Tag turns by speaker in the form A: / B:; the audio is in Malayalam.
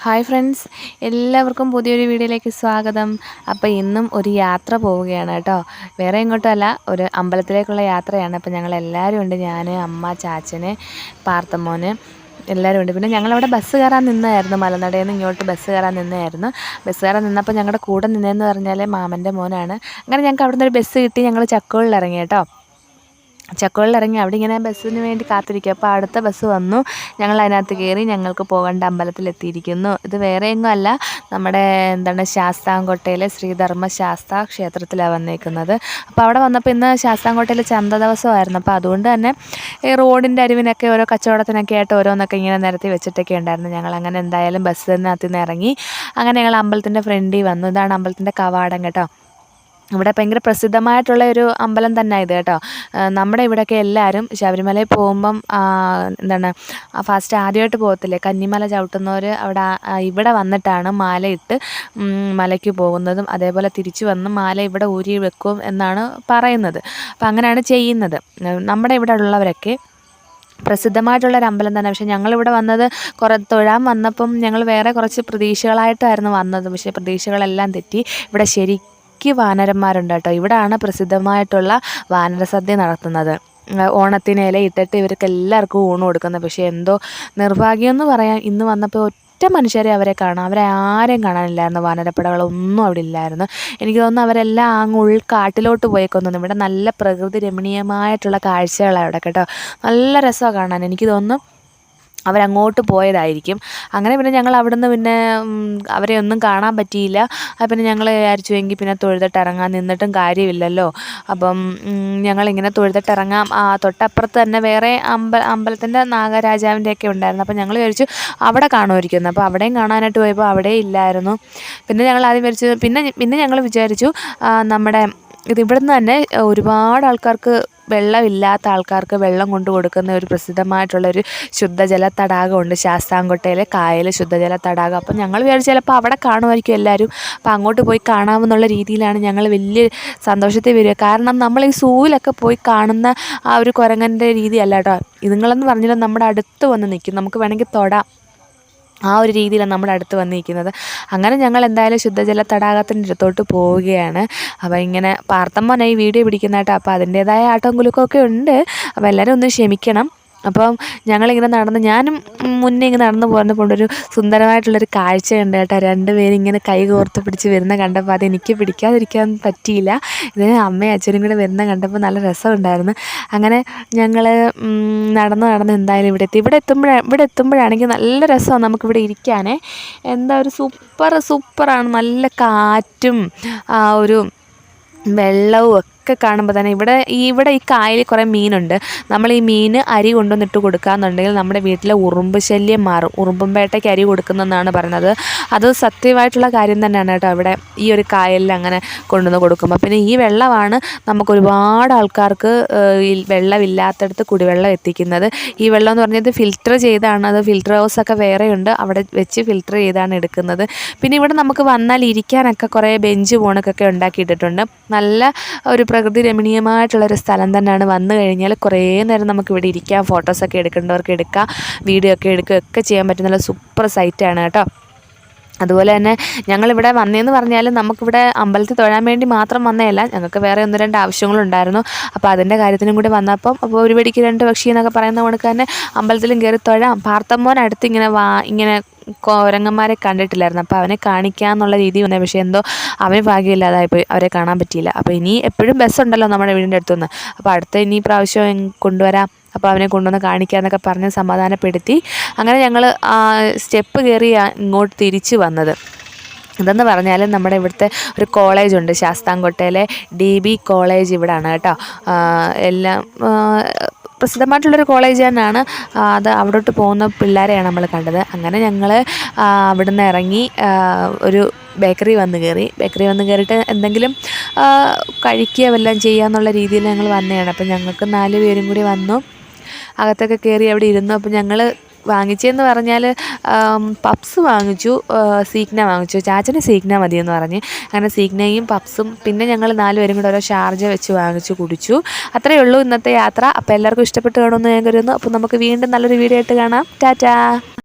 A: ഹായ് ഫ്രണ്ട്സ്, എല്ലാവർക്കും പുതിയൊരു വീഡിയോയിലേക്ക് സ്വാഗതം. അപ്പോൾ ഇന്നും ഒരു യാത്ര പോവുകയാണ് കേട്ടോ. വേറെ എങ്ങോട്ടുമല്ല, ഒരു അമ്പലത്തിലേക്കുള്ള യാത്രയാണ്. അപ്പോൾ ഞങ്ങളെല്ലാവരും ഉണ്ട്. ഞാൻ, അമ്മ, ചാച്ചന്, പാർത്തമ്മോന് എല്ലാവരും ഉണ്ട്. പിന്നെ ഞങ്ങളവിടെ ബസ് കയറാൻ നിന്നായിരുന്നു. മലനടയിൽ നിന്ന് ഇങ്ങോട്ട് ബസ് കയറാൻ നിന്നായിരുന്നു. ബസ് കയറാൻ നിന്നപ്പോൾ ഞങ്ങളുടെ കൂടെ നിന്നതെന്ന് പറഞ്ഞാൽ മാമൻ്റെ മോനാണ്. അങ്ങനെ ഞങ്ങൾക്ക് അവിടെ നിന്ന് ഒരു ബസ് കിട്ടി. ഞങ്ങൾ ചക്കോളിൽ ഇറങ്ങി കേട്ടോ. ചക്കോളിലിറങ്ങി അവിടെ ഇങ്ങനെ ബസ്സിന് വേണ്ടി കാത്തിരിക്കുക. അപ്പോൾ അടുത്ത ബസ് വന്നു. ഞങ്ങൾ അതിനകത്ത് കയറി. ഞങ്ങൾക്ക് പോകേണ്ട അമ്പലത്തിലെത്തിയിരിക്കുന്നു. ഇത് വേറെ എങ്ങും അല്ല, നമ്മുടെ ശാസ്താംകോട്ടയിലെ ശ്രീധർമ്മശാസ്ത ക്ഷേത്രത്തിലാണ് വന്നേക്കുന്നത്. അപ്പോൾ അവിടെ വന്നപ്പോൾ ഇന്ന് ശാസ്താംകോട്ടയിൽ ചന്ത ദിവസമായിരുന്നു. അപ്പോൾ അതുകൊണ്ട് തന്നെ ഈ റോഡിൻ്റെ അരിവിനൊക്കെ ഓരോ കച്ചവടത്തിനൊക്കെ ആയിട്ട് ഓരോന്നൊക്കെ ഇങ്ങനെ നിരത്തി വെച്ചിട്ടൊക്കെ ഉണ്ടായിരുന്നു. ഞങ്ങൾ അങ്ങനെ എന്തായാലും ബസ്സിനകത്ത് നിന്ന് ഇറങ്ങി. അങ്ങനെ ഞങ്ങൾ അമ്പലത്തിൻ്റെ ഫ്രണ്ടിൽ വന്നു. ഇതാണ് അമ്പലത്തിൻ്റെ കവാടം കേട്ടോ. ഇവിടെ ഭയങ്കര പ്രസിദ്ധമായിട്ടുള്ള ഒരു അമ്പലം തന്നെ ഇത് കേട്ടോ. നമ്മുടെ ഇവിടെയൊക്കെ എല്ലാവരും ശബരിമലയിൽ പോകുമ്പം ഫസ്റ്റ് ആദ്യമായിട്ട് പോകത്തില്ലേ, കന്നിമല ചവിട്ടുന്നവർ ഇവിടെ വന്നിട്ടാണ് മാലയിട്ട് മലയ്ക്ക് പോകുന്നതും അതേപോലെ തിരിച്ചു വന്ന് മാല ഇവിടെ ഊരി വെക്കും എന്നാണ് പറയുന്നത്. അപ്പം അങ്ങനെയാണ് ചെയ്യുന്നത്. നമ്മുടെ ഇവിടെ ഉള്ളവരൊക്കെ പ്രസിദ്ധമായിട്ടുള്ളൊരു അമ്പലം തന്നെ. പക്ഷേ ഞങ്ങളിവിടെ വന്നത് തൊഴാൻ വന്നപ്പം ഞങ്ങൾ വേറെ കുറച്ച് പ്രതീക്ഷകളായിട്ടായിരുന്നു വന്നത്. പക്ഷേ പ്രതീക്ഷകളെല്ലാം തെറ്റി. ഇവിടെ വാനരന്മാരുണ്ട് കേട്ടോ. ഇവിടാണ് പ്രസിദ്ധമായിട്ടുള്ള വാനരസദ്യ നടത്തുന്നത്. ഓണത്തിന് ഇലയിട്ടിട്ട് ഇവർക്ക് എല്ലാവർക്കും ഊണ് കൊടുക്കുന്നത്. പക്ഷേ എന്തോ നിർഭാഗ്യം എന്ന് പറയാം, ഇന്ന് വന്നപ്പോൾ ഒറ്റ മനുഷ്യരെ അവരെ ആരെയും കാണാനില്ലായിരുന്നു. വാനരപ്പടകളൊന്നും അവിടെ ഇല്ലായിരുന്നു. എനിക്ക് തോന്നുന്നു അവരെല്ലാം അങ്ങ് ഉൾക്കാട്ടിലോട്ട് പോയേക്കൊന്നു. ഇവിടെ നല്ല പ്രകൃതി രമണീയമായിട്ടുള്ള കാഴ്ചകളാണ് ഇവിടെ കേട്ടോ. നല്ല രസമാണ് കാണാൻ. എനിക്ക് തോന്നുന്നു അവരങ്ങോട്ട് പോയതായിരിക്കും. അങ്ങനെ പിന്നെ ഞങ്ങൾ അവിടുന്ന് പിന്നെ അവരെ ഒന്നും കാണാൻ പറ്റിയില്ല. പിന്നെ ഞങ്ങൾ വിചാരിച്ചു എങ്കിൽ പിന്നെ തൊഴുതിട്ട് ഇറങ്ങാൻ, നിന്നിട്ടും കാര്യമില്ലല്ലോ. അപ്പം ഞങ്ങളിങ്ങനെ തൊഴുതിട്ട് ഇറങ്ങാം. തൊട്ടപ്പുറത്ത് തന്നെ വേറെ അമ്പലത്തിൻ്റെ നാഗരാജാവിൻ്റെയൊക്കെ ഉണ്ടായിരുന്നു. അപ്പം ഞങ്ങൾ വിചാരിച്ചു അവിടെ കാണുമായിരിക്കുന്നു. അപ്പോൾ അവിടെയും കാണാനായിട്ട് പോയപ്പോൾ അവിടെയും ഇല്ലായിരുന്നു. പിന്നെ ഞങ്ങൾ ആദ്യം വിചാരിച്ചു പിന്നെ ഞങ്ങൾ വിചാരിച്ചു നമ്മുടെ ഇതിവിടുന്ന് തന്നെ ഒരുപാട് ആൾക്കാർക്ക്, വെള്ളമില്ലാത്ത ആൾക്കാർക്ക് വെള്ളം കൊണ്ട് കൊടുക്കുന്ന ഒരു പ്രസിദ്ധമായിട്ടുള്ളൊരു ശുദ്ധജല തടാകമുണ്ട്. ശാസ്താംകോട്ടയിലെ കായൽ ശുദ്ധജല തടാകം. അപ്പം ഞങ്ങൾ വിചാരിച്ചു ചിലപ്പോൾ അവിടെ കാണുമായിരിക്കും എല്ലാവരും. അപ്പോൾ അങ്ങോട്ട് പോയി കാണാമെന്നുള്ള രീതിയിലാണ് ഞങ്ങൾ വലിയ സന്തോഷത്തിൽ വരിക. കാരണം നമ്മൾ ഈ സൂവിലൊക്കെ പോയി കാണുന്ന ആ ഒരു കുരങ്ങൻ്റെ രീതിയല്ല കേട്ടോ. ഇതുങ്ങളെന്ന് പറഞ്ഞാൽ നമ്മുടെ അടുത്ത് വന്ന് നിൽക്കും, നമുക്ക് വേണമെങ്കിൽ തൊടാം. ആ ഒരു രീതിയിലാണ് നമ്മുടെ അടുത്ത് വന്നിരിക്കുന്നത്. അങ്ങനെ ഞങ്ങൾ എന്തായാലും ശുദ്ധജല തടാകത്തിൻ്റെ അടുത്തോട്ട് പോവുകയാണ്. അപ്പോൾ ഇങ്ങനെ പാർത്തമ്മനായി വീഡിയോ പിടിക്കുന്നതായിട്ട്, അപ്പോൾ അതിൻ്റേതായ ആട്ടവും കുലുക്കമൊക്കെ ഉണ്ട്. അപ്പോൾ എല്ലാവരും ഒന്ന് ക്ഷമിക്കണം. അപ്പം ഞങ്ങളിങ്ങനെ ഞാനും മുന്നേ ഇങ്ങനെ നടന്നു പോകുന്നപ്പോൾ ഒരു സുന്ദരമായിട്ടുള്ളൊരു കാഴ്ചയുണ്ട് കേട്ടോ. രണ്ടുപേരും ഇങ്ങനെ കൈ കോർത്ത് പിടിച്ച് വരുന്ന കണ്ടപ്പോൾ അതെനിക്ക് പിടിക്കാതിരിക്കാൻ പറ്റിയില്ല. ഇതിന് അമ്മയും അച്ഛനും കൂടെ വരുന്ന കണ്ടപ്പോൾ നല്ല രസമുണ്ടായിരുന്നു. അങ്ങനെ ഞങ്ങൾ നടന്ന് എന്തായാലും ഇവിടെ എത്തുമ്പോഴാണെങ്കിൽ നല്ല രസമാണ് നമുക്കിവിടെ ഇരിക്കാനേ. ഒരു സൂപ്പറാണ്. നല്ല കാറ്റും ഒരു വെള്ളവും ഒക്കെ കാണുമ്പോൾ തന്നെ ഇവിടെ ഈ കായലിൽ കുറേ മീനുണ്ട്. നമ്മൾ ഈ മീൻ അരി കൊണ്ടുവന്നിട്ട് കൊടുക്കാമെന്നുണ്ടെങ്കിൽ നമ്മുടെ വീട്ടിലെ ഉറുമ്പ് ശല്യം മാറും. ഉറുമ്പും വേട്ടയ്ക്ക് അരി കൊടുക്കുന്നതെന്നാണ് പറയുന്നത്. അത് സത്യമായിട്ടുള്ള കാര്യം തന്നെയാണ് കേട്ടോ. ഇവിടെ ഈ ഒരു കായലിൽ അങ്ങനെ കൊണ്ടുവന്ന് കൊടുക്കുമ്പോൾ പിന്നെ ഈ വെള്ളമാണ് നമുക്ക് ഒരുപാട് ആൾക്കാർക്ക് വെള്ളമില്ലാത്തടത്ത് കുടിവെള്ളം എത്തിക്കുന്നത്. ഈ വെള്ളം എന്ന് പറഞ്ഞത് ഫിൽറ്റർ ചെയ്താണ്. അത് ഫിൽറ്റർ ഹൗസൊക്കെ വേറെയുണ്ട്, അവിടെ വെച്ച് ഫിൽറ്റർ ചെയ്താണ് എടുക്കുന്നത്. പിന്നെ ഇവിടെ നമുക്ക് വന്നാൽ ഇരിക്കാനൊക്കെ കുറേ ബെഞ്ച് പോണക്കൊക്കെ ഉണ്ടാക്കിയിട്ടിട്ടുണ്ട്. നല്ല ഒരു പ്രകൃതി രമണീയമായിട്ടുള്ളൊരു സ്ഥലം തന്നെയാണ്. വന്നു കഴിഞ്ഞാൽ കുറേ നേരം നമുക്കിവിടെ ഇരിക്കാം. ഫോട്ടോസൊക്കെ എടുക്കേണ്ടവർക്ക് എടുക്കാം, വീഡിയോ ഒക്കെ എടുക്കുകയൊക്കെ ചെയ്യാൻ പറ്റുന്ന നല്ല സൂപ്പർ സൈറ്റാണ് കേട്ടോ. അതുപോലെ തന്നെ ഞങ്ങളിവിടെ വന്നതെന്ന് പറഞ്ഞാൽ നമുക്കിവിടെ അമ്പലത്തിൽ തൊഴാൻ വേണ്ടി മാത്രം വന്നതല്ല, ഞങ്ങൾക്ക് വേറെ 1-2 ആവശ്യങ്ങളുണ്ടായിരുന്നു. അപ്പോൾ അതിൻ്റെ കാര്യത്തിനും കൂടി വന്നപ്പം അപ്പോൾ ഒരു വെടിക്ക് 2 പക്ഷി എന്നൊക്കെ പറയുന്ന കൊണ്ട് തന്നെ അമ്പലത്തിലും കയറി തൊഴാം. പാർത്തമ്മോനടുത്ത് ഇങ്ങനെ കുരങ്ങന്മാരെ കണ്ടിട്ടില്ലായിരുന്നു. അപ്പോൾ അവനെ കാണിക്കാമെന്നുള്ള രീതി വന്നത്. പക്ഷേ എന്തോ അവന് ഭാഗ്യമില്ലാതായിപ്പോയി, അവരെ കാണാൻ പറ്റിയില്ല. അപ്പോൾ ഇനി എപ്പോഴും ബസ്സുണ്ടല്ലോ നമ്മുടെ വീടിൻ്റെ അടുത്തുനിന്ന്. അപ്പോൾ ഇനി പ്രാവശ്യം കൊണ്ടുവരാം, അപ്പോൾ അവനെ കൊണ്ടുവന്ന് കാണിക്കാമെന്നൊക്കെ പറഞ്ഞ് സമാധാനപ്പെടുത്തി. അങ്ങനെ ഞങ്ങൾ സ്റ്റെപ്പ് കയറി ഇങ്ങോട്ട് തിരിച്ചു വന്നത്. ഇതെന്ന് പറഞ്ഞാൽ നമ്മുടെ ഇവിടുത്തെ ഒരു കോളേജുണ്ട്, ശാസ്താംകോട്ടയിലെ DB കോളേജ് ഇവിടെയാണ് കേട്ടോ. എല്ലാം പ്രസിദ്ധമായിട്ടുള്ളൊരു കോളേജ് തന്നെയാണ്. അത് അവിടോട്ട് പോകുന്ന പിള്ളേരെയാണ് നമ്മൾ കണ്ടത്. അങ്ങനെ ഞങ്ങൾ അവിടുന്ന് ഇറങ്ങി ഒരു ബേക്കറി വന്ന് കയറിയിട്ട് എന്തെങ്കിലും കഴിക്കുക വല്ലതും ചെയ്യാമെന്നുള്ള രീതിയിൽ ഞങ്ങൾ വന്നതാണ്. അപ്പം ഞങ്ങൾക്ക് 4 പേരും കൂടി വന്നു, അകത്തൊക്കെ കയറി അവിടെ ഇരുന്നു. അപ്പം ഞങ്ങൾ വാങ്ങിച്ചതെന്ന് പറഞ്ഞാൽ പപ്സ് വാങ്ങിച്ചു, സീഗ്ന വാങ്ങിച്ചു. ചാച്ചന് സീഗ്ന മതിയെന്ന് പറഞ്ഞ് അങ്ങനെ സീഗ്നയും പപ്സും പിന്നെ ഞങ്ങൾ 4 പേരും കൂടെ ഓരോ ഷാർജ വെച്ച് വാങ്ങിച്ചു കുടിച്ചു. അത്രയേ ഉള്ളൂ ഇന്നത്തെ യാത്ര. അപ്പോൾ എല്ലാവർക്കും ഇഷ്ടപ്പെട്ട് കാണുമെന്ന് ഞാൻ കരുതുന്നു. അപ്പോൾ നമുക്ക് വീണ്ടും നല്ലൊരു വീഡിയോ ആയിട്ട് കാണാം. ടാറ്റാ.